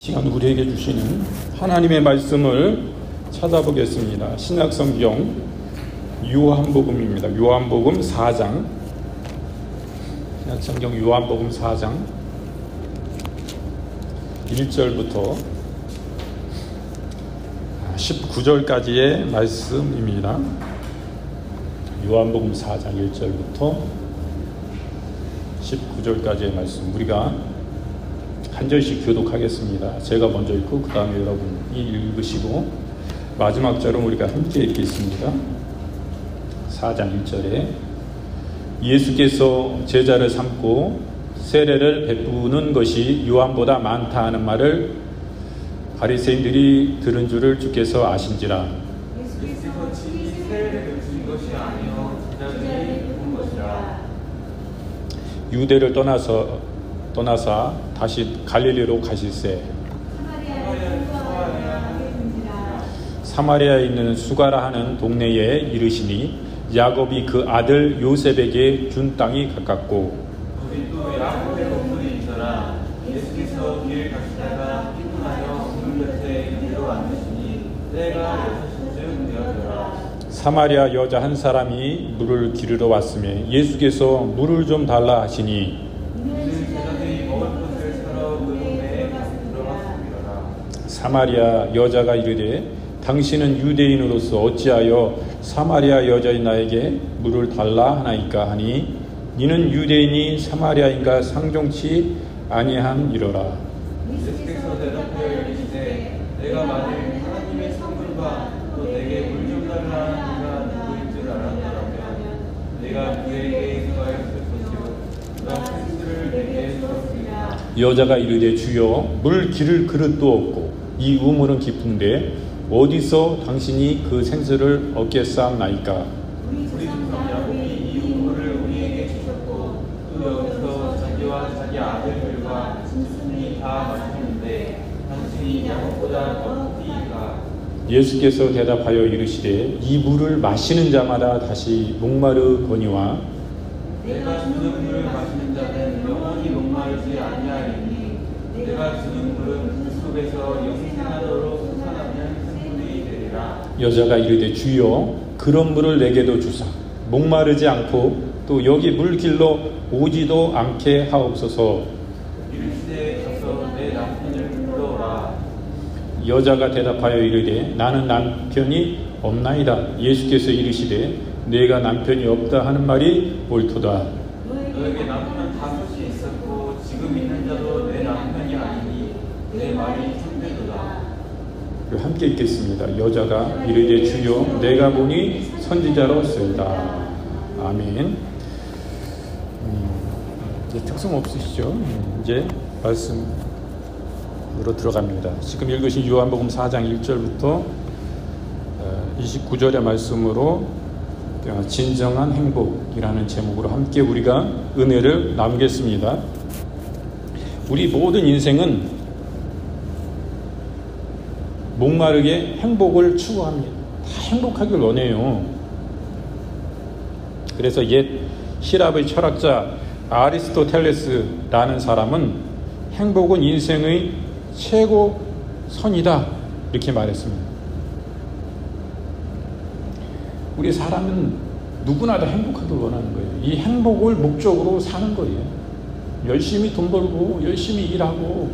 시간 우리에게 주시는 하나님의 말씀을 찾아보겠습니다. 신약성경 요한복음입니다. 요한복음 4장, 신약성경 요한복음 4장 1절부터 19절까지의 말씀입니다. 요한복음 4장 1절부터 19절까지의 말씀, 우리가 한 절씩 교독하겠습니다. 제가 먼저 읽고 그 다음에 여러분이 읽으시고 마지막 절은 우리가 함께 읽겠습니다. 4장 1절에 예수께서 제자를 삼고 세례를 베푸는 것이 요한보다 많다 하는 말을 바리새인들이 들은 줄을 주께서 아신지라. 예수께서 친히 세례를 베푸신 것이 아니요 제자들이 베푼 것이라. 유대를 떠나사 다시 갈릴리로 가실새 사마리아에 있는 수가라 하는 동네에 이르시니 야곱이 그 아들 요셉에게 준 땅이 가깝고 거기 또 야곱의 동물이 있더라. 예수께서 길을 가시다가 피곤하여 물 곁에 이리로 앉으시니 때가 6시쯤 되었더라. 사마리아 여자 한 사람이 물을 기르러 왔으며 예수께서 물을 좀 달라 하시니 사마리아 여자가 이르되 당신은 유대인으로서 어찌하여 사마리아 여자인 나에게 물을 달라 하나이까 하니 니는 유대인이 사마리아인가 상종치 아니함이로라. 예수께서 대답하여 이르시되 내가 만일 하나님의 성물과 또 내게 물 좀 달라 하는 이가 누구인 줄 알았더라면 내가 그에게 구하였을 것이요 그가 생수를 내게 주었으리라. 여자가 이르되 주여 물 기를 그릇도 없고 이 우물은 깊은데 어디서 당신이 그 생수를 얻겠사옵나이까. 우리 조상 야곱이 이 우물을 우리에게 주셨고 또 여기서 자기와 자기 아들들과 짐승이 다 마시는데 당신이 야곱보다 더 크리이까. 예수께서 대답하여 이르시되 이 물을 마시는 자마다 다시 목마르거니와 내가 주는 물을 마시는 자는 영원히 목마르지 아니하리니 내가 주는 물은 그 속에서 영생하도록 솟아나는 생물이 되리라. 여자가 이르되 주여 그런 물을 내게도 주사 목마르지 않고 또 여기 물길로 오지도 않게 하옵소서. 이르시되 가서 내 남편을 불러오라. 여자가 대답하여 이르되 나는 남편이 없나이다. 예수께서 이르시되 내가 남편이 없다 하는 말이 옳도다. 너에게 남편 5이 있었고 지금 있는 자도 내 남편이 아니니 내 말이 참되도다. 함께 읽겠습니다. 여자가 이르되 주여 내가 보니 선지자로소이다. 아멘. 이제 특성 없으시죠? 이제 말씀으로 들어갑니다. 지금 읽으신 요한복음 4장 1절부터 29절의 말씀으로 진정한 행복이라는 제목으로 함께 우리가 은혜를 나누겠습니다. 우리 모든 인생은 목마르게 행복을 추구합니다. 다 행복하길 원해요. 그래서 옛希腊의 철학자 아리스토텔레스라는 사람은 행복은 인생의 최고선이다 이렇게 말했습니다. 우리 사람은 누구나 다 행복하길 원하는 거예요. 이 행복을 목적으로 사는 거예요. 열심히 돈 벌고 열심히 일하고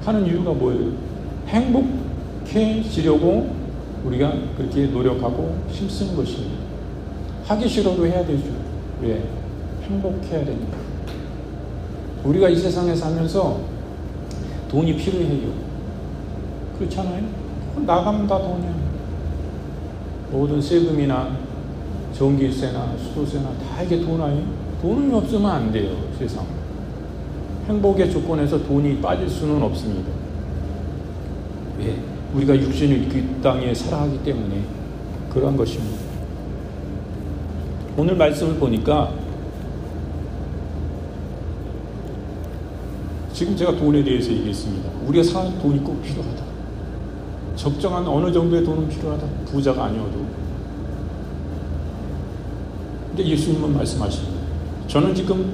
하는 이유가 뭐예요? 행복해지려고 우리가 그렇게 노력하고 힘쓰는 것입니다. 하기 싫어도 해야 되죠. 왜? 행복해야 되니까. 우리가 이 세상에 살면서 돈이 필요해요. 그렇잖아요? 나가면 다 돈이에요. 모든 세금이나 전기세나 수도세나 다 이게 돈 아니에요? 돈이 없으면 안 돼요. 세상 행복의 조건에서 돈이 빠질 수는 없습니다. 왜? 우리가 육신을 이 땅에 살아가기 때문에 그러한 것입니다. 오늘 말씀을 보니까 지금 제가 돈에 대해서 얘기했습니다. 우리가 사는 돈이 꼭 필요하다. 적정한 어느 정도의 돈은 필요하다. 부자가 아니어도. 근데 예수님은 말씀하십니다. 저는 지금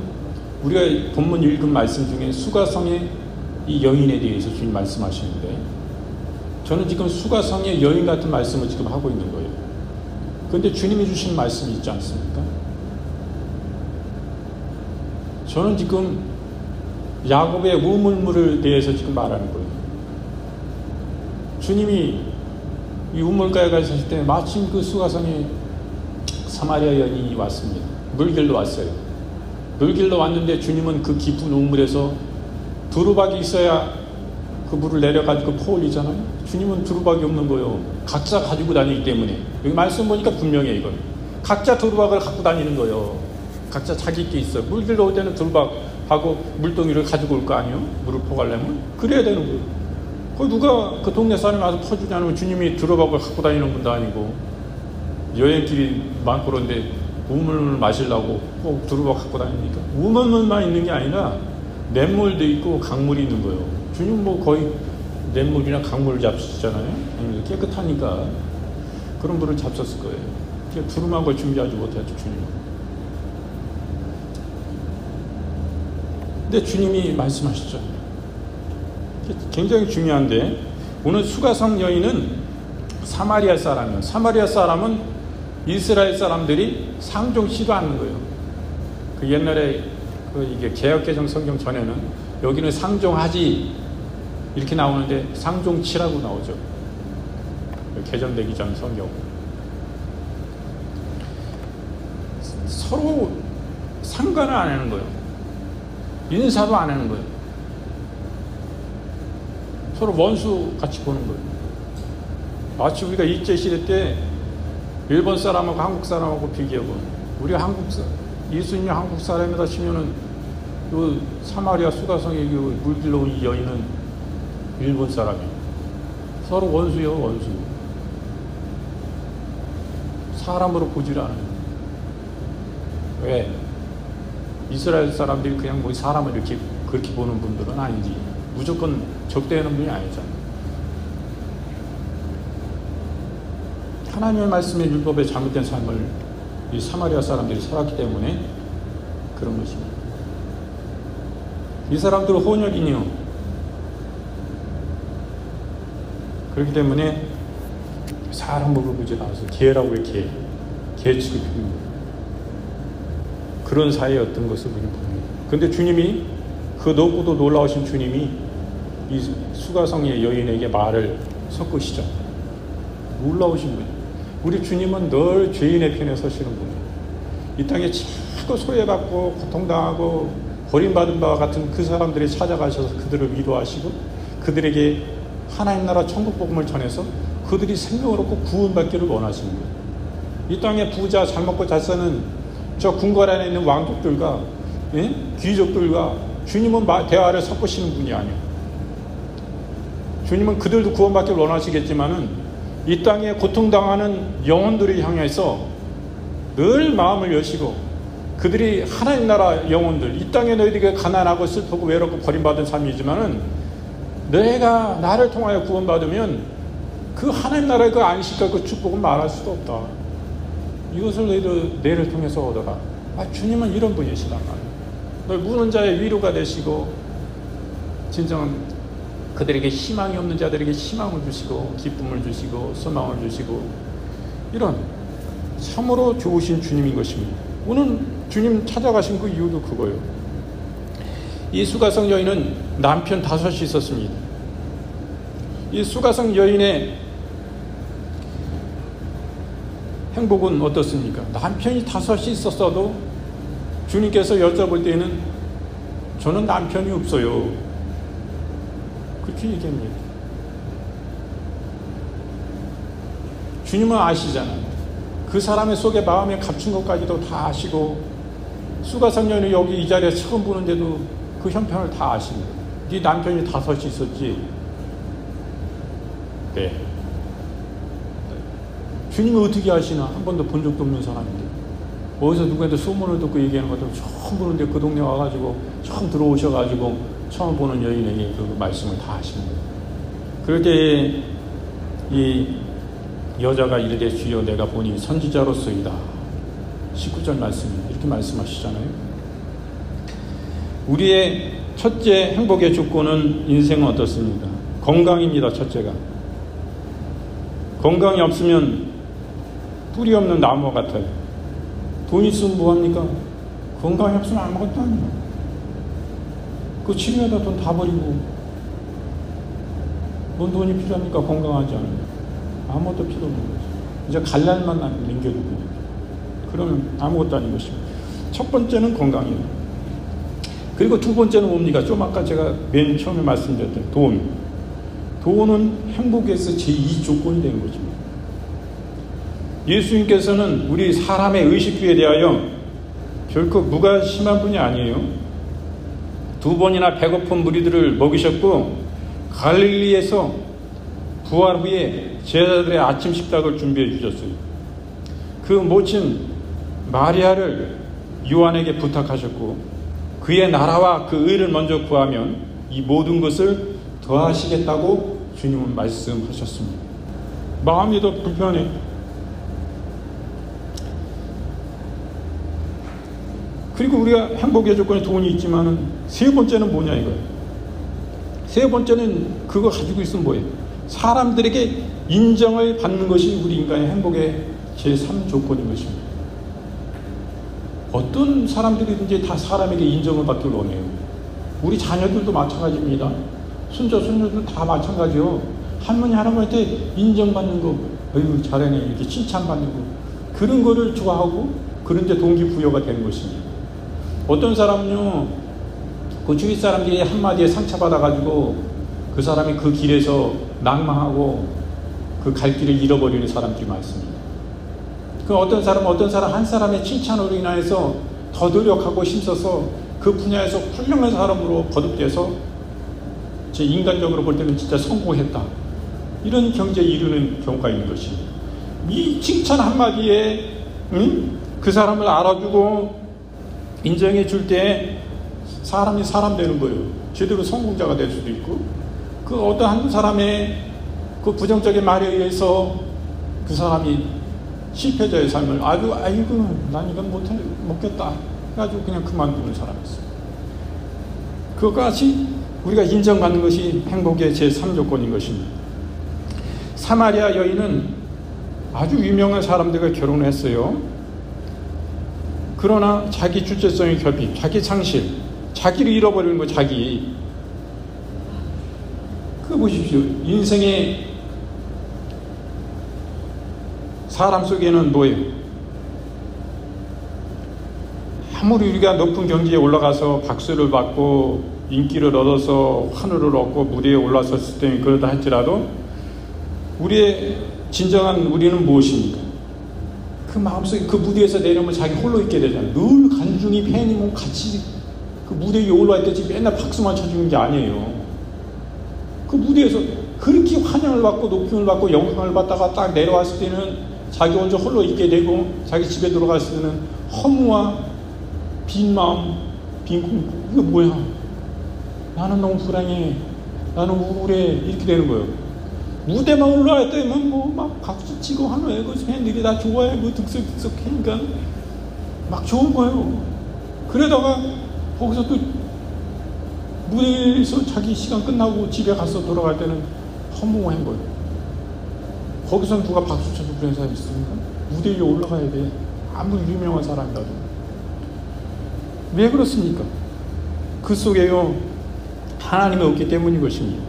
우리가 본문 읽은 말씀 중에 수가성에 이 여인에 대해서 주님 말씀하시는데, 저는 지금 수가성의 여인 같은 말씀을 지금 하고 있는 거예요. 그런데 주님이 주신 말씀이 있지 않습니까? 저는 지금 야곱의 우물물에 대해서 지금 말하는 거예요. 주님이 이 우물가에 가셨을 때 마침 그 수가성에 사마리아 여인이 왔습니다. 물길로 왔어요. 물길로 왔는데 주님은 그 깊은 우물에서 두루박이 있어야 그 물을 내려가지고 퍼올리잖아요. 주님은 두루박이 없는 거예요. 각자 가지고 다니기 때문에. 여기 말씀 보니까 분명해. 이건 각자 두루박을 갖고 다니는 거예요. 각자 자기 게 있어요. 물길로 올 때는 두루박하고 물동이를 가지고 올 거 아니에요. 물을 퍼가려면 그래야 되는 거예요. 그 누가 그 동네 사람이 와서 퍼주냐면 주님이 두루박을 갖고 다니는 분도 아니고, 여행길이 많고 그런데 우물을 마시려고 꼭 두루박 갖고 다니니까. 우물만 있는 게 아니라 냇물도 있고 강물이 있는 거예요. 주님 뭐 거의 냇물이나 강물을 잡수시잖아요. 깨끗하니까 그런 물을 잡섰을 거예요. 두루박을 준비하지 못했죠, 주님은. 근데 주님이 말씀하시죠. 굉장히 중요한데, 오늘 수가성 여인은 사마리아 사람이에요. 사마리아 사람은 이스라엘 사람들이 상종치도 않는 거예요. 그 옛날에 이게 개역개정 성경 전에는 여기는 상종하지 이렇게 나오는데 상종치라고 나오죠. 개정되기 전 성경. 서로 상관을 안 하는 거예요. 인사도 안 하는 거예요. 서로 원수 같이 보는 거예요. 마치 우리가 일제시대 때 일본 사람하고 한국 사람하고 비교하고, 우리가 예수님이 한국 사람이다 치면은 그 사마리아 수가성의 그 물길로 온 이 여인은 일본 사람이에요. 서로 원수요, 원수. 사람으로 보지를 않아요. 왜? 이스라엘 사람들이 그냥 뭐 사람을 이렇게 그렇게 보는 분들은 아니지. 무조건 적대하는 분이 아니잖아요. 하나님의 말씀의 율법에 잘못된 삶을 이 사마리아 사람들이 살았기 때문에 그런 것입니다. 이 사람들은 혼혈이니요. 그렇기 때문에 사람을 보지 않아서 개라고 개 취급합니다. 그런 사이였던 것을 우리는 봅니다. 그런데 주님이, 그 높고도 놀라우신 주님이 이 수가성의 여인에게 말을 섞으시죠. 놀라우신 분이에요. 우리 주님은 늘 죄인의 편에 서시는 분이에요. 이 땅에 자꾸 소외받고 고통당하고 버림받은 바와 같은 그 사람들이 찾아가셔서 그들을 위로하시고 그들에게 하나님 나라 천국 복음을 전해서 그들이 생명을 얻고 구원받기를 원하시는 거예요. 이 땅에 부자 잘 먹고 잘 사는 저 궁궐 안에 있는 왕족들과 귀족들과 주님은 대화를 섞으시는 분이 아니에요. 주님은 그들도 구원받기를 원하시겠지만은 이 땅에 고통당하는 영혼들을 향해서 늘 마음을 여시고, 그들이 하나님 나라 영혼들, 이 땅에 너희들이 가난하고 슬프고 외롭고 버림받은 삶이지만은 너희가 나를 통하여 구원받으면 그 하나님 나라의 그 안식과 그 축복은 말할 수도 없다. 이것을 너희들 내를 통해서 얻어라. 주님은 이런 분이시단 말이에요. 널 무는 자의 위로가 되시고, 진정한 그들에게 희망이 없는 자들에게 희망을 주시고, 기쁨을 주시고, 소망을 주시고, 이런 참으로 좋으신 주님인 것입니다. 오늘 주님 찾아가신 그 이유도 그거예요. 이 수가성 여인은 남편 5이 있었습니다. 이 수가성 여인의 행복은 어떻습니까? 남편이 5이 있었어도 주님께서 여쭤볼 때는 저는 남편이 없어요. 그렇게 얘기합니다. 주님은 아시잖아요. 그 사람의 속에 마음에 감춘 것까지도 다 아시고, 수가성 여인이 여기 이 자리에 처음 보는데도 그 형편을 다 아십니다. 네 남편이 5이 있었지? 네. 주님이 어떻게 아시나? 한 번도 본 적도 없는 사람인데, 어디서 누구한테 소문을 듣고 얘기하는 것도 처음 보는데 그 동네 와가지고 처음 들어오셔가지고 처음 보는 여인에게 그 말씀을 다 하시는 거예요. 그럴 때 이 여자가 이르되 주여 내가 보니 선지자로서이다. 19절 말씀이 이렇게 말씀하시잖아요. 우리의 첫째 행복의 조건은 인생은 어떻습니까? 건강입니다. 첫째가. 건강이 없으면 뿌리 없는 나무 같아요. 돈 있으면 뭐합니까? 건강이 없으면 아무것도 아니에요. 그 치료에다 돈 다 버리고 뭔 돈이 필요합니까? 건강하지 않으면 아무것도 필요 없는 거죠. 이제 갈 날만 남겨두고 그러면 아무것도 아닌 것입니다. 첫 번째는 건강이에요. 그리고 두 번째는 뭡니까? 좀 아까 제가 맨 처음에 말씀드렸던 돈. 돈은 행복에서 제2 조건이 되는 것입니다. 예수님께서는 우리 사람의 의식주에 대하여 결코 무관심한 분이 아니에요. 2번이나 배고픈 무리들을 먹이셨고 갈릴리에서 부활 후에 제자들의 아침 식탁을 준비해 주셨어요. 그 모친 마리아를 요한에게 부탁하셨고 그의 나라와 그 의를 먼저 구하면 이 모든 것을 더하시겠다고 주님은 말씀하셨습니다. 마음이 더 불편해. 그리고 우리가 행복의 조건에 돈이 있지만은 세 번째는 뭐냐 이거예요. 세 번째는 그거 가지고 있으면 뭐예요? 사람들에게 인정을 받는 것이 우리 인간의 행복의 제3 조건인 것입니다. 어떤 사람들이든지 다 사람에게 인정을 받길 원해요. 우리 자녀들도 마찬가지입니다. 손자, 손녀들 다 마찬가지요. 할머니, 할아버지한테 인정받는 거, 어휴, 잘하네, 이렇게 칭찬받는 거. 그런 거를 좋아하고, 그런 데 동기부여가 되는 것입니다. 어떤 사람은요, 그 주위 사람들이 한마디에 상처받아가지고, 그 사람이 그 길에서 낭망하고, 그 갈 길을 잃어버리는 사람들이 많습니다. 그 어떤 사람 한 사람의 칭찬으로 인해서 더 노력하고 힘써서 그 분야에서 훌륭한 사람으로 거듭돼서 제 인간적으로 볼 때는 진짜 성공했다. 이런 경제에 이르는 경우가 있는 것입니다. 이 칭찬 한마디에 그 사람을 알아주고 인정해 줄 때 사람이 사람 되는 거예요. 제대로 성공자가 될 수도 있고 그 어떤 한 사람의 그 부정적인 말에 의해서 그 사람이 실패자의 삶을 아이고 난 이건 못겠다 해가지고 그냥 그만두는 사람이 있어요. 그것까지 우리가 인정받는 것이 행복의 제3조건인 것입니다. 사마리아 여인은 아주 유명한 사람들과 결혼을 했어요. 그러나 자기 주체성의 결핍, 자기 상실, 자기를 잃어버리는 거 자기. 그거 보십시오. 인생의 사람 속에는 뭐예요? 아무리 우리가 높은 경지에 올라가서 박수를 받고 인기를 얻어서 환호를 얻고 무대에 올라섰을 때 그러다 할지라도 우리의 진정한 우리는 무엇입니까? 그 마음속에 그 무대에서 내려오면 자기 홀로 있게 되잖아요. 늘 간중히 팬이 뭐 같이 그 무대 위에 올라와 있듯이 맨날 박수만 쳐주는 게 아니에요. 그 무대에서 그렇게 환영을 받고 높임을 받고 영광을 받다가 딱 내려왔을 때는 자기 혼자 홀로 있게 되고 자기 집에 들어갔을 때는 허무와 빈 마음, 빈 공부. 이거 뭐야? 나는 너무 불행해. 나는 우울해. 이렇게 되는 거예요. 무대만 올라갈 때면 뭐 막 박수 치고 하는 그 팬들이 다 좋아해. 뭐 득석득석 하니까 막 좋은 거예요. 그러다가 거기서 또 무대에서 자기 시간 끝나고 집에 가서 돌아갈 때는 허무한 거예요. 거기서 누가 박수 쳐주고 그런 사람이 있습니까? 무대 위에 올라가야 돼. 아무리 유명한 사람이라도. 왜 그렇습니까? 그 속에요 하나님이 없기 때문인 것입니다.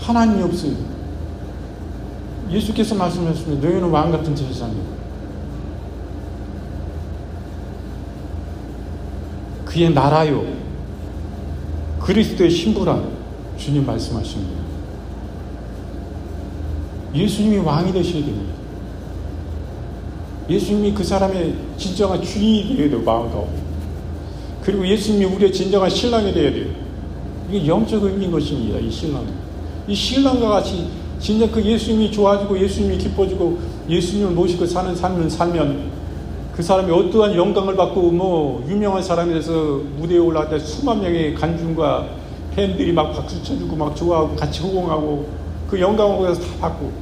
하나님이 없어요. 예수께서 말씀하셨습니다. 너희는 왕같은 제사장이고 그의 나라요 그리스도의 신부라 주님 말씀하십니다. 예수님이 왕이 되셔야 됩니다. 예수님이 그 사람의 진정한 주인이 되어야 돼요. 마음도. 그리고 예수님이 우리의 진정한 신랑이 되어야 돼요. 이게 영적 의미인 것입니다. 이 신랑. 이 신랑과 같이 진짜 그 예수님이 좋아지고 예수님이 기뻐지고 예수님을 모시고 사는 삶을 살면 그 사람이 어떠한 영광을 받고 뭐 유명한 사람이 돼서 무대에 올라갈 때 수만 명의 간중과 팬들이 막 박수 쳐주고 막 좋아하고 같이 호응하고 그 영광을 거기서 다 받고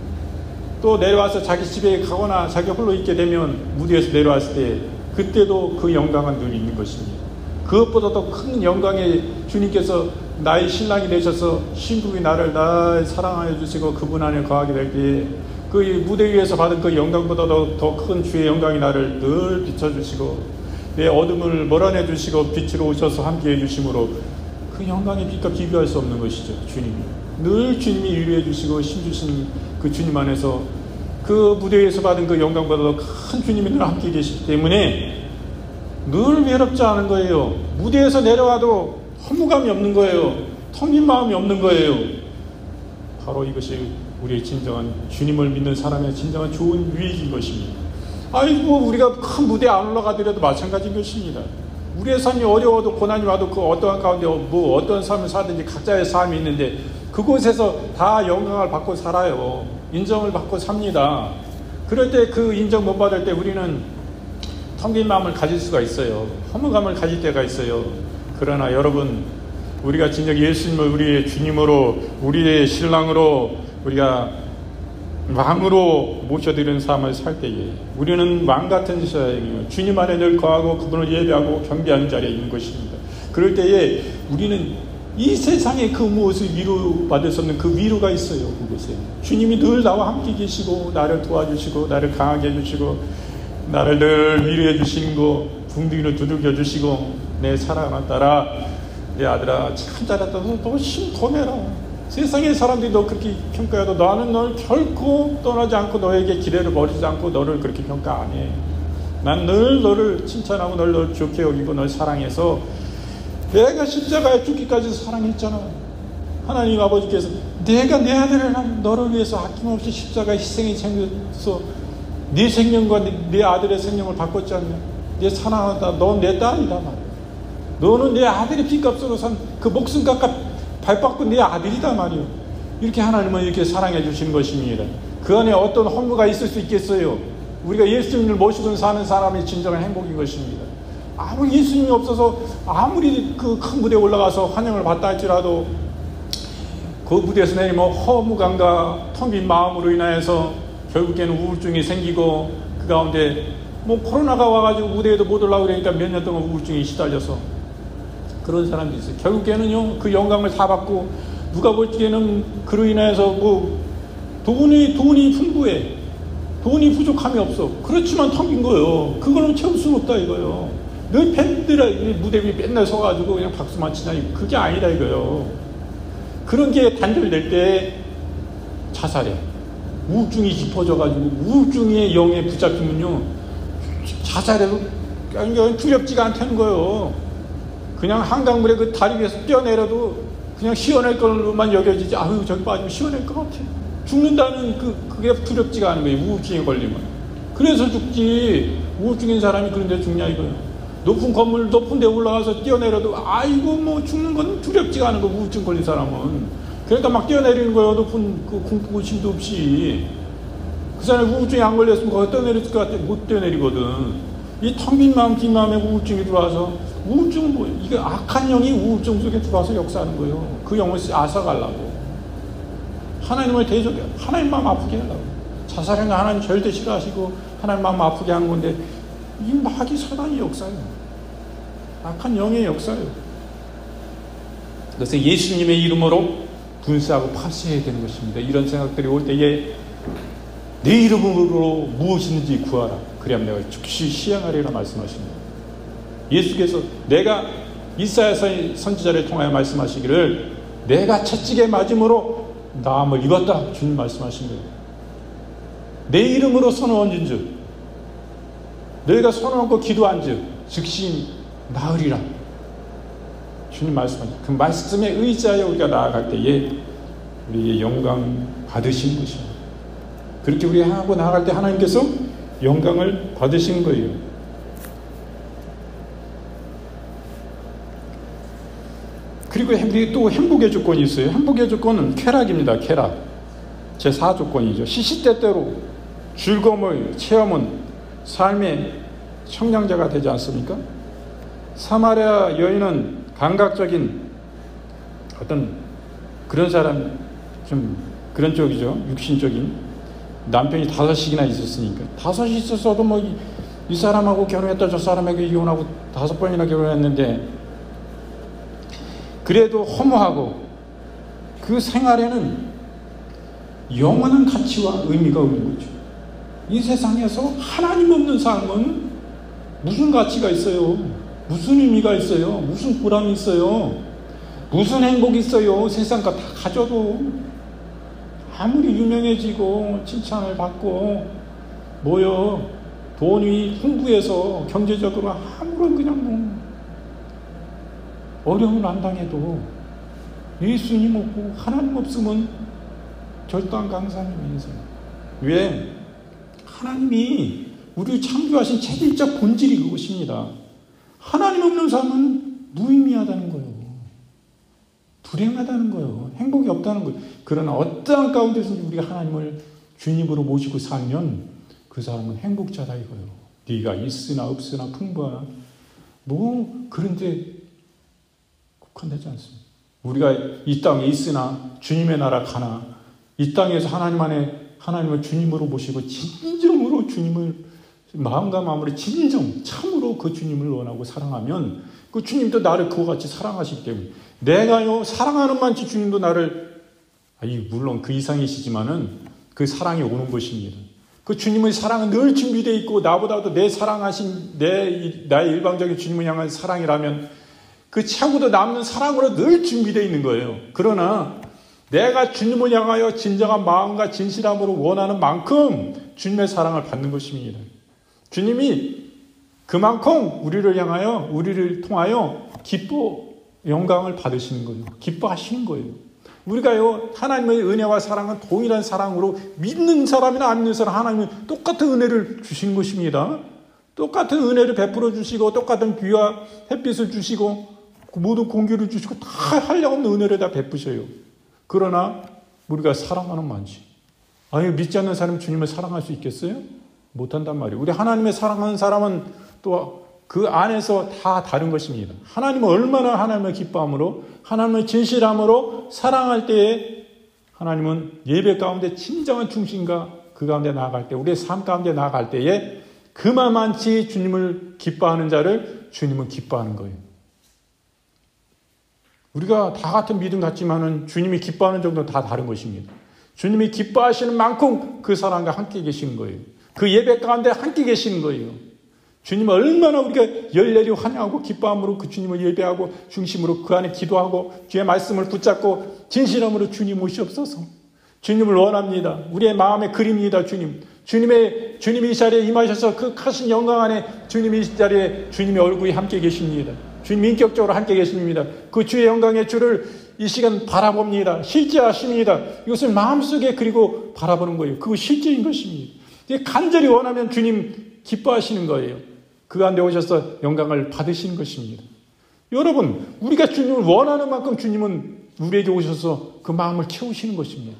또 내려와서 자기 집에 가거나 자기 홀로 있게 되면 무대에서 내려왔을 때 그 그때도 그 영광은 늘 있는 것입니다. 그것보다 더 큰 영광의 주님께서 나의 신랑이 되셔서 신부이 나를 사랑하여 주시고 그분 안에 거하게 될 때에 그 무대 위에서 받은 그 영광보다도 더 큰 주의 영광이 나를 늘 비춰주시고 내 어둠을 몰아내 주시고 빛으로 오셔서 함께해 주심으로 그 영광의 빛과 비교할 수 없는 것이죠. 주님이 늘 주님이 위로해 주시고 힘주신 그 주님 안에서 그 무대 위에서 받은 그 영광보다도 큰 주님이 늘 함께 계시기 때문에 늘 외롭지 않은 거예요. 무대에서 내려와도 허무감이 없는 거예요. 텅 빈 마음이 없는 거예요. 바로 이것이 우리의 진정한 주님을 믿는 사람의 진정한 좋은 유익인 것입니다. 아이고 우리가 큰 무대에 안 올라가더라도 마찬가지인 것입니다. 우리의 삶이 어려워도 고난이 와도 그 어떠한 가운데 어떤 삶을 살든지 각자의 삶이 있는데 그곳에서 다 영광을 받고 살아요. 인정을 받고 삽니다. 그럴 때 그 인정 못 받을 때 우리는 텅 빈 마음을 가질 수가 있어요. 허무감을 가질 때가 있어요. 그러나 여러분, 우리가 진정 예수님을 우리의 주님으로, 우리의 신랑으로, 우리가 왕으로 모셔드리는 삶을 살 때에 우리는 왕 같은 사람이요 주님 안에 늘 거하고 그분을 예배하고 경배하는 자리에 있는 것입니다. 그럴 때에 우리는 이 세상에 그 무엇을 위로받을 수 없는 그 위로가 있어요. 그곳에 주님이 늘 나와 함께 계시고 나를 도와주시고 나를 강하게 해주시고 나를 늘 위로해 주시는 거 궁둥이를 두들겨 주시고 내 사랑하는 딸아, 내 아들아 참 잘했다. 너 힘 더 내라. 세상의 사람들이 너 그렇게 평가해도 나는 널 결코 떠나지 않고 너에게 기대를 버리지 않고 너를 그렇게 평가 안 해. 난 늘 너를 칭찬하고 널 좋게 여기고 널 사랑해서 내가 십자가에 죽기까지 사랑했잖아. 하나님 아버지께서 내가 내 아들을 너를 위해서 아낌없이 십자가에 희생이 생겨서 네 생명과 네 아들의 생명을 바꿨지 않냐. 네 사랑하다. 넌 내 딸이다 말이야. 너는 내 아들의 피값으로 산 그 목숨값 밟았고 내 아들이다 말이요. 이렇게 하나님은 이렇게 사랑해 주시는 것입니다. 그 안에 어떤 허무가 있을 수 있겠어요? 우리가 예수님을 모시고 사는 사람이 진정한 행복인 것입니다. 아무리 예수님이 없어서 아무리 그 큰 무대에 올라가서 환영을 받다 할지라도 그 무대에서 내리면 허무감과 텅 빈 마음으로 인하여서 결국에는 우울증이 생기고 그 가운데 코로나가 와가지고 무대에도 못 올라오고 그러니까 몇 년 동안 우울증이 시달려서 그런 사람들이 있어요. 결국에는요 그 영광을 다 받고 누가 볼 때는 그로 인해서 돈이 풍부해. 돈이 부족함이 없어. 그렇지만 텅 빈 거예요. 그거는 채울 수는 없다 이거예요. 늘 팬들이 무대 위에 맨날 서가지고 그냥 박수만 치냐. 그게 아니다 이거예요. 그런 게 단절될 때 자살해. 우울증이 깊어져가지고 우울증의 영에 붙잡히면요 자살해도 두렵지가 않다는 거예요. 그냥 한강물에 그 다리 위에서 뛰어내려도 그냥 시원할 걸로만 여겨지지. 아유 저기 빠지면 시원할 것 같아. 죽는다는 그게 두렵지가 않은 거예요. 우울증에 걸리면. 그래서 죽지. 우울증인 사람이 그런데 죽냐 이거예요. 높은 건물 높은 데 올라가서 뛰어내려도 아이고 죽는 건 두렵지가 않은 거. 우울증 걸린 사람은. 그러니까 막 뛰어내리는 거예요. 높은 그 공포 심도 없이. 그 사람이 우울증이 안 걸렸으면 거기 뛰어내릴 것 같아. 못 뛰어내리거든. 이 텅 빈 마음 긴 마음에 우울증이 들어와서 우울증은 뭐예요? 이게 악한 영이 우울증 속에 들어와서 역사하는 거예요. 그 영을 앗아가려고. 하나님을 대적해. 하나님 마음 아프게 하려고. 자살하는 거 하나님 절대 싫어하시고 하나님 마음 아프게 하는 건데 이 마귀 사단의 역사예요. 악한 영의 역사예요. 그래서 예수님의 이름으로 분쇄하고 파쇄해야 되는 것입니다. 이런 생각들이 올 때에 내 이름으로 무엇이든지 구하라. 그래야 내가 즉시 시행하리라 말씀하십니다. 예수께서 내가 이사야 선지자를 통하여 말씀하시기를 내가 채찍에 맞음으로 나음을 입었다. 주님 말씀하십니다. 내 이름으로 선언한 즉 너희가 선언하고 기도한 즉 즉시 나으리라. 주님 말씀하십니다. 그 말씀에 의지하여 우리가 나아갈 때에 우리의 영광 받으신 것입니다. 그렇게 우리 하고 나아갈 때 하나님께서 영광을 받으신 거예요. 그리고 또 행복의 조건이 있어요. 행복의 조건은 쾌락입니다. 쾌락. 제4조건이죠. 시시때때로 즐거움을 체험은 삶의 청량자가 되지 않습니까? 사마리아 여인은 감각적인 어떤 그런 사람, 좀 그런 쪽이죠. 육신적인. 남편이 5이나 있었으니까. 5이 있었어도 이 사람하고 결혼했다 저 사람에게 이혼하고 5번이나 결혼했는데 그래도 허무하고 그 생활에는 영원한 가치와 의미가 없는 거죠. 이 세상에서 하나님 없는 삶은 무슨 가치가 있어요? 무슨 의미가 있어요? 무슨 보람이 있어요? 무슨 행복이 있어요? 세상 거 다 가져도 아무리 유명해지고 칭찬을 받고 뭐요 돈이 풍부해서 경제적으로 아무런 그냥 뭐 어려움을 안 당해도 예수님 없고 하나님 없으면 절대 안 가는 사람이 인생. 왜? 하나님이 우리를 창조하신 체질적 본질이 그것입니다. 하나님 없는 삶은 무의미하다는 거예요. 불행하다는 거예요. 행복이 없다는 거예요. 그러나 어떠한 가운데서든지 우리가 하나님을 주님으로 모시고 살면 그 사람은 행복자다 이거예요. 네가 있으나 없으나 풍부하나 뭐 그런데 국한되지 않습니다. 우리가 이 땅에 있으나 주님의 나라 가나 이 땅에서 하나님을 주님으로 모시고 진정으로 주님을 마음과 마음으로 참으로 그 주님을 원하고 사랑하면 그 주님도 나를 그와 같이 사랑하시기 때문에 내가요 사랑하는 만치 주님도 나를 물론 그 이상이시지만은 그 사랑이 오는 것입니다. 그 주님의 사랑은 늘 준비되어 있고 나보다도 내 사랑하신 나의 일방적인 주님을 향한 사랑이라면 그 차고도 남는 사랑으로 늘 준비되어 있는 거예요. 그러나 내가 주님을 향하여 진정한 마음과 진실함으로 원하는 만큼 주님의 사랑을 받는 것입니다. 주님이 그만큼 우리를 통하여 영광을 받으시는 거예요. 기뻐하시는 거예요. 우리가요, 하나님의 은혜와 사랑은 동일한 사랑으로 믿는 사람이나 안 믿는 사람 하나님은 똑같은 은혜를 주시는 것입니다. 똑같은 은혜를 베풀어 주시고 똑같은 비와 햇빛을 주시고 모든 공기를 주시고 다 한량없는 은혜를 다 베푸셔요. 그러나 우리가 사랑하는 만치 믿지 않는 사람이 주님을 사랑할 수 있겠어요? 못한단 말이에요. 우리 하나님의 사랑하는 사람은 또 그 안에서 다 다른 것입니다. 하나님은 얼마나 하나님의 기뻐함으로 하나님의 진실함으로 사랑할 때에 하나님은 예배 가운데 진정한 중심과 그 가운데 나아갈 때 우리의 삶 가운데 나아갈 때에 그만치 주님을 기뻐하는 자를 주님은 기뻐하는 거예요. 우리가 다 같은 믿음 같지만은 주님이 기뻐하는 정도는 다 다른 것입니다. 주님이 기뻐하시는 만큼 그 사람과 함께 계시는 거예요. 그 예배 가운데 함께 계시는 거예요. 주님은 얼마나 우리가 열렬히 환영하고 기뻐함으로 그 주님을 예배하고 중심으로 그 안에 기도하고 주의 말씀을 붙잡고 진실함으로 주님 오시옵소서. 주님을 원합니다. 우리의 마음의 그림입니다. 주님이 이 자리에 임하셔서 그 크신 영광 안에 주님이 이 자리에 주님의 얼굴이 함께 계십니다. 주님 인격적으로 함께 계십니다. 그 주의 영광의 주를 이 시간 바라봅니다. 실제하십니다. 이것을 마음속에 그리고 바라보는 거예요. 그거 실제인 것입니다. 간절히 원하면 주님 기뻐하시는 거예요. 그 가운데 오셔서 영광을 받으시는 것입니다. 여러분, 우리가 주님을 원하는 만큼 주님은 우리에게 오셔서 그 마음을 채우시는 것입니다.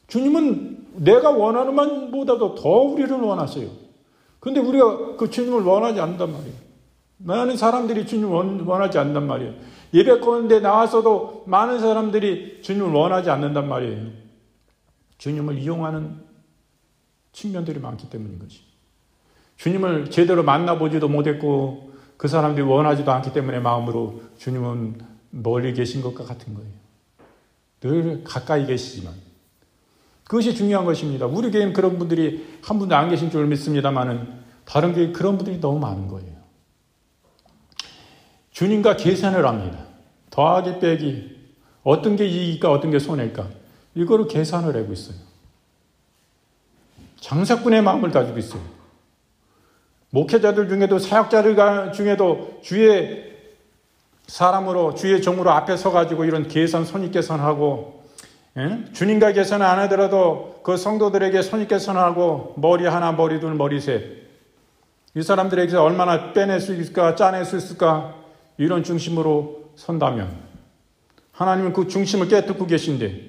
주님은 내가 원하는 만보다도 더 우리를 원하세요. 그런데 우리가 그 주님을 원하지 않는단 말이에요. 많은 사람들이 주님을 원하지 않는단 말이에요. 예배 가운데 나와서도 많은 사람들이 주님을 원하지 않는단 말이에요. 주님을 이용하는 측면들이 많기 때문인 거지. 주님을 제대로 만나보지도 못했고 그 사람들이 원하지도 않기 때문에 마음으로 주님은 멀리 계신 것과 같은 거예요. 늘 가까이 계시지만 그것이 중요한 것입니다. 우리 교회는 그런 분들이 한 분도 안 계신 줄 믿습니다만은 다른 교회 그런 분들이 너무 많은 거예요. 주님과 계산을 합니다. 더하기 빼기 어떤 게 이익일까 어떤 게 손해일까 이거를 계산을 하고 있어요. 장사꾼의 마음을 가지고 있어요. 목회자들 중에도 사역자들 중에도 주의 사람으로 주의 종으로 앞에 서가지고 이런 계산 손익계산하고 주님과 계산을 안 하더라도 그 성도들에게 손익계산하고 머리 하나 머리 둘 머리 셋 이 사람들에게서 얼마나 빼낼 수 있을까 짜낼 수 있을까 이런 중심으로 선다면 하나님은 그 중심을 깨뜨리고 계신데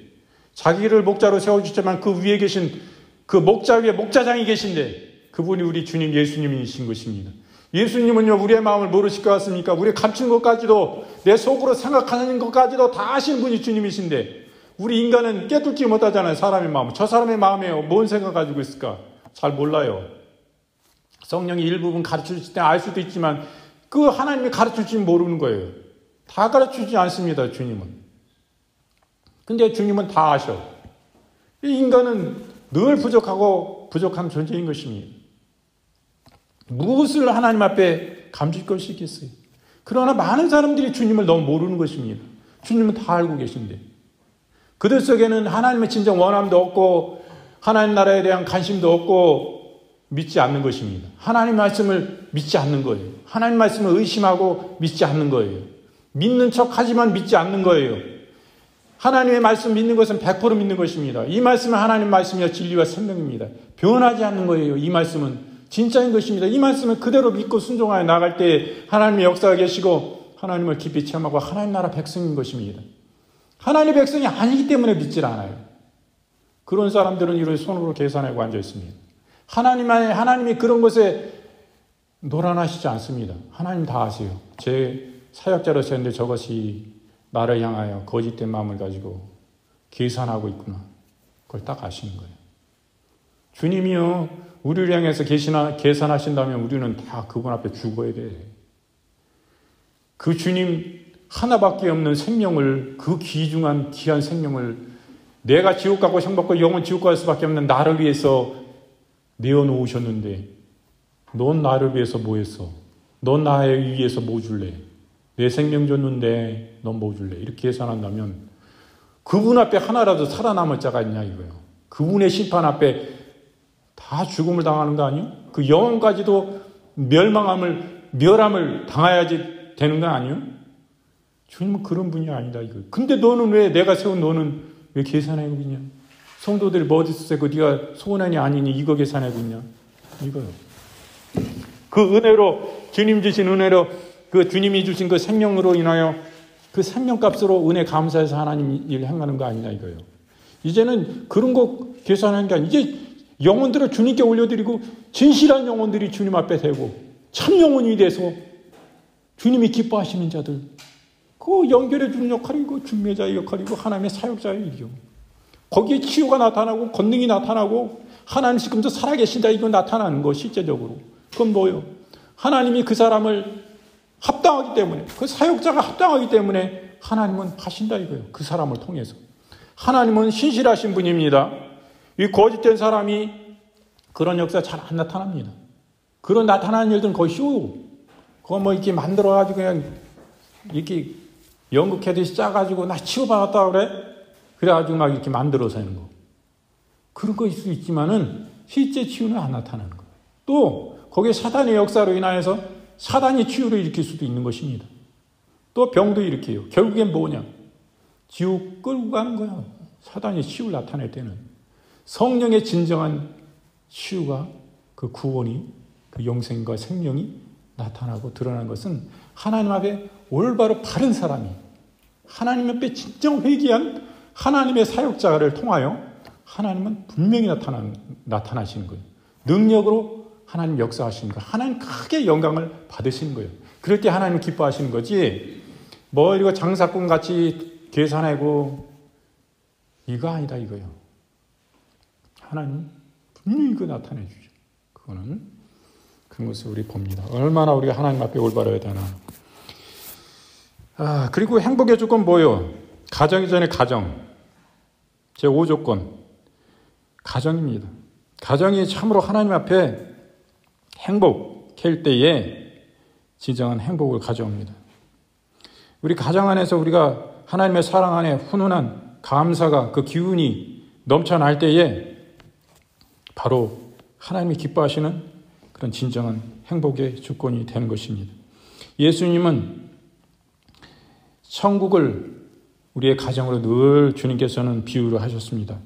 자기를 목자로 세워주지만 그 위에 계신 그 목자 위에 목자장이 계신데 그분이 우리 주님 예수님이신 것입니다. 예수님은요 우리의 마음을 모르실 것 같습니까? 우리 감춘 것까지도 내 속으로 생각하는 것까지도 다 아시는 분이 주님이신데 우리 인간은 깨닫지 못하잖아요. 사람의 마음. 저 사람의 마음에 뭔 생각 가지고 있을까? 잘 몰라요. 성령이 일부분 가르쳐줄 때 알 수도 있지만 그 하나님이 가르쳐줄지 모르는 거예요. 다 가르쳐주지 않습니다, 주님은. 근데 주님은 다 아셔. 이 인간은 늘 부족하고 부족한 존재인 것입니다. 무엇을 하나님 앞에 감출 것이 있겠어요? 그러나 많은 사람들이 주님을 너무 모르는 것입니다. 주님은 다 알고 계신데 그들 속에는 하나님의 진정 원함도 없고 하나님 나라에 대한 관심도 없고 믿지 않는 것입니다. 하나님 말씀을 믿지 않는 거예요. 하나님 말씀을 의심하고 믿지 않는 거예요. 믿는 척하지만 믿지 않는 거예요. 하나님의 말씀 믿는 것은 100% 믿는 것입니다. 이 말씀은 하나님 말씀이야 진리와 생명입니다. 변하지 않는 거예요. 이 말씀은 진짜인 것입니다. 이 말씀을 그대로 믿고 순종하여 나갈 때 하나님의 역사가 계시고 하나님을 깊이 체험하고 하나님 나라 백성인 것입니다. 하나님의 백성이 아니기 때문에 믿질 않아요. 그런 사람들은 이를 손으로 계산하고 앉아 있습니다. 하나님이 그런 것에 노란하시지 않습니다. 하나님 다 아세요. 제 사역자로서 했는데 저것이 나를 향하여 거짓된 마음을 가지고 계산하고 있구나. 그걸 딱 아시는 거예요. 주님이요, 우리를 향해서 계산하신다면 우리는 다 그분 앞에 죽어야 돼. 그 주님 하나밖에 없는 생명을, 그 귀중한 귀한 생명을 내가 지옥 가고 형받고 영원 지옥 갈 수밖에 없는 나를 위해서 내어놓으셨는데 넌 나를 위해서 뭐 했어? 넌 나에 위해서 뭐 줄래? 내 생명 줬는데 넌 뭐 줄래? 이렇게 계산한다면 그분 앞에 하나라도 살아남을 자가 있냐 이거예요. 그분의 심판 앞에 다 죽음을 당하는 거 아니에요? 그 영혼까지도 멸함을 당해야지 되는 거 아니에요? 주님은 그런 분이 아니다 이거예요. 근데 너는 왜 내가 세운 너는 왜 계산하고 있냐? 성도들이 뭐 어디서 세고 네가 소원한이 아니니 이거 계산하고 있냐? 이거요. 그 은혜로 주님 주신 은혜로 그 주님이 주신 그 생명으로 인하여 그 생명값으로 은혜 감사해서 하나님 일 행하는 거 아니냐 이거예요. 이제는 그런 거 계산하는 게 아니라 이제 영혼들을 주님께 올려드리고 진실한 영혼들이 주님 앞에 되고 참 영혼이 돼서 주님이 기뻐하시는 자들 그 연결해 주는 역할이고 중매자의 역할이고 하나님의 사역자의 일이요. 거기에 치유가 나타나고 권능이 나타나고 하나님 지금도 살아계신다 이거 나타나는 거 실제적으로. 그건 뭐예요? 하나님이 그 사람을 합당하기 때문에 그 사역자가 합당하기 때문에 하나님은 하신다 이거예요. 그 사람을 통해서. 하나님은 신실하신 분입니다. 이 거짓된 사람이 그런 역사 잘 안 나타납니다. 그런 나타나는 일들은 거의 쇼. 그거 뭐 이렇게 만들어가지고 그냥 이렇게 연극하듯이 짜가지고 나 치유받았다 그래? 그래가지고 막 이렇게 만들어서 하는 거. 그런 거일 수 있지만은 실제 치유는 안 나타나는 거예요. 또 거기에 사단의 역사로 인하여서 사단이 치유를 일으킬 수도 있는 것입니다. 또 병도 일으켜요. 결국엔 뭐냐? 지옥 끌고 가는 거야. 사단이 치유를 나타낼 때는. 성령의 진정한 치유가 그 구원이 그 영생과 생명이 나타나고 드러나는 것은 하나님 앞에 올바로 바른 사람이 하나님 앞에 진정 회개한 하나님의 사역자를 통하여 하나님은 분명히 나타나시는 거예요. 능력으로 하나님 역사하시는 거예요. 하나님 크게 영광을 받으시는 거예요. 그럴 때 하나님 기뻐하시는 거지 뭐 이거 장사꾼 같이 계산하고 이거 아니다 이거예요. 하나님 분명히 그 나타내 주죠. 그거는 그런 것을 우리 봅니다. 얼마나 우리가 하나님 앞에 올바라야 되나. 그리고 행복의 조건 뭐예요? 가정이 전에 가정. 제 5조건. 가정입니다. 가정이 참으로 하나님 앞에 행복할 때에 진정한 행복을 가져옵니다. 우리 가정 안에서 우리가 하나님의 사랑 안에 훈훈한 감사가 그 기운이 넘쳐날 때에 바로 하나님이 기뻐하시는 그런 진정한 행복의 조건이 되는 것입니다. 예수님은 천국을 우리의 가정으로 늘 주님께서는 비유를 하셨습니다.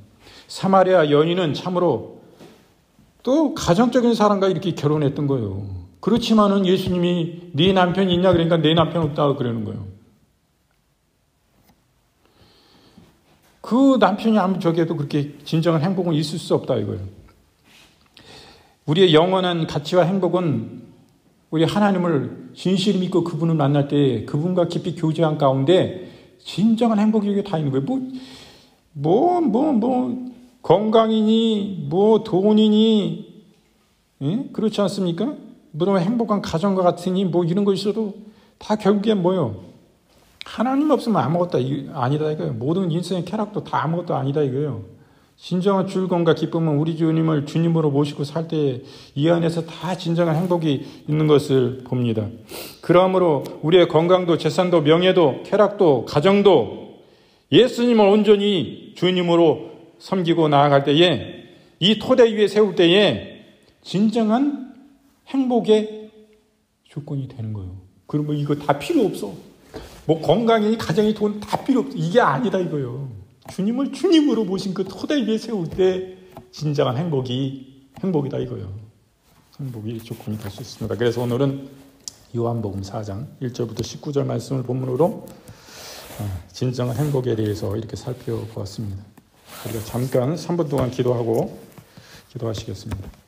사마리아 여인은 참으로 또 가정적인 사람과 이렇게 결혼했던 거예요. 그렇지만은 예수님이 네 남편이 있냐 그러니까 내 남편 없다고 그러는 거예요. 그 남편이 아무 저게도 그렇게 진정한 행복은 있을 수 없다 이거예요. 우리의 영원한 가치와 행복은 우리 하나님을 진실히 믿고 그분을 만날 때 그분과 깊이 교제한 가운데 진정한 행복이 여기 다 있는 거예요. 건강이니, 돈이니, 예? 그렇지 않습니까? 물론 행복한 가정과 같으니 뭐 이런 거 있어도 다 결국엔 뭐요? 하나님 없으면 아무것도 아니다 이거예요. 모든 인생의 쾌락도 다 아무것도 아니다 이거예요. 진정한 즐거움과 기쁨은 우리 주님을 주님으로 모시고 살 때 이 안에서 다 진정한 행복이 있는 것을 봅니다. 그러므로 우리의 건강도 재산도 명예도 쾌락도 가정도 예수님을 온전히 주님으로 섬기고 나아갈 때에 이 토대 위에 세울 때에 진정한 행복의 조건이 되는 거예요. 그러면 이거 다 필요 없어. 뭐 건강이니 가정이 돈 다 필요 없어. 이게 아니다 이거예요. 주님을 주님으로 모신 그 토대 위에 세울 때 진정한 행복이다 이거예요. 행복이 조건이 될 수 있습니다. 그래서 오늘은 요한복음 4장 1절부터 19절 말씀을 본문으로 진정한 행복에 대해서 이렇게 살펴보았습니다. 우리가 잠깐 3분 동안 기도하시겠습니다.